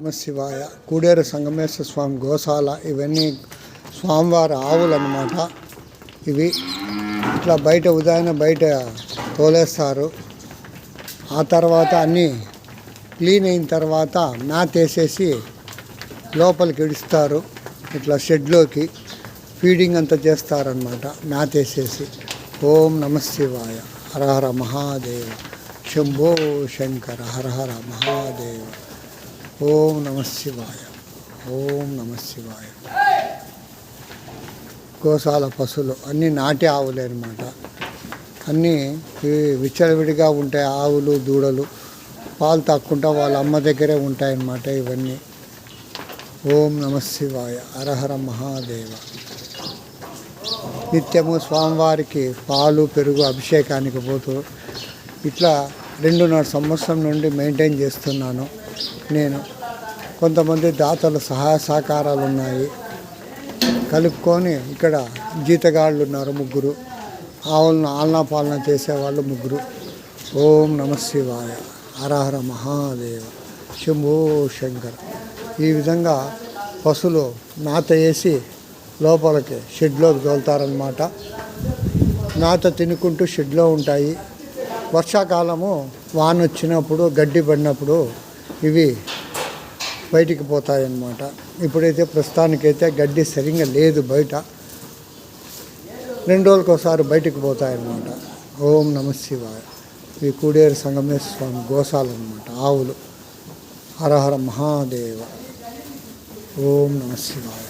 నమ శివాయ. కూడేరు సంగమేశ్వర స్వామి గోశాల. ఇవన్నీ స్వామివారి ఆవులు అన్నమాట. ఇవి ఇట్లా బయట ఉదయాన్నే బయట తోలేస్తారు. ఆ తర్వాత అన్నీ క్లీన్ అయిన తర్వాత మ్యాత్ వేసేసి లోపలికి ఇడుస్తారు. ఇట్లా షెడ్లోకి ఫీడింగ్ అంతా చేస్తారనమాట మ్యాత్ వేసేసి. ఓం నమ శివాయ. హర హర మహాదేవ. శంభో శంకర. హర హర మహాదేవ. ఓం నమ శివాయ. ఓం నమ శివాయ. గోశాల పశువులు అన్నీ నాటి ఆవులే అనమాట. అన్నీ విచ్చలవిడిగా ఉంటాయి. ఆవులు దూడలు పాలు తాక్కుంటా వాళ్ళ అమ్మ దగ్గరే ఉంటాయన్నమాట ఇవన్నీ. ఓం నమ శివాయ. హరహర మహాదేవ. నిత్యము స్వామివారికి పాలు పెరుగు అభిషేకానికి పోతూ ఇట్లా 2.5 సంవత్సరం నుండి మెయింటైన్ చేస్తున్నాను నేను. కొంతమంది దాతల సహాయ సహకారాలు ఉన్నాయి కలుపుకొని. ఇక్కడ జీతగాళ్ళు ఉన్నారు 3. ఆవులను ఆలనా పాలన చేసేవాళ్ళు 3. ఓం నమ శివాయ. హరహర మహాదేవ. శంభో శంకర. ఈ విధంగా పశువులు నాత వేసి లోపలికి షెడ్లోకి తోలుతారనమాట. నాత తినుకుంటూ షెడ్లో ఉంటాయి. వర్షాకాలము వాన వచ్చినప్పుడు గడ్డి పడినప్పుడు ఇవి బయటికి పోతాయి అన్నమాట. ఇప్పుడైతే ప్రస్తుతానికైతే గడ్డి సరిగ్గా లేదు బయట. 2 రోజులకు ఒకసారి బయటికి పోతాయన్నమాట. ఓం నమ శివాయ. ఈ కూడేరు సంగమేశ్వర స్వామి గోశాల అన్నమాట. ఆవులు. హరహర మహాదేవ. ఓం నమ శివాయ.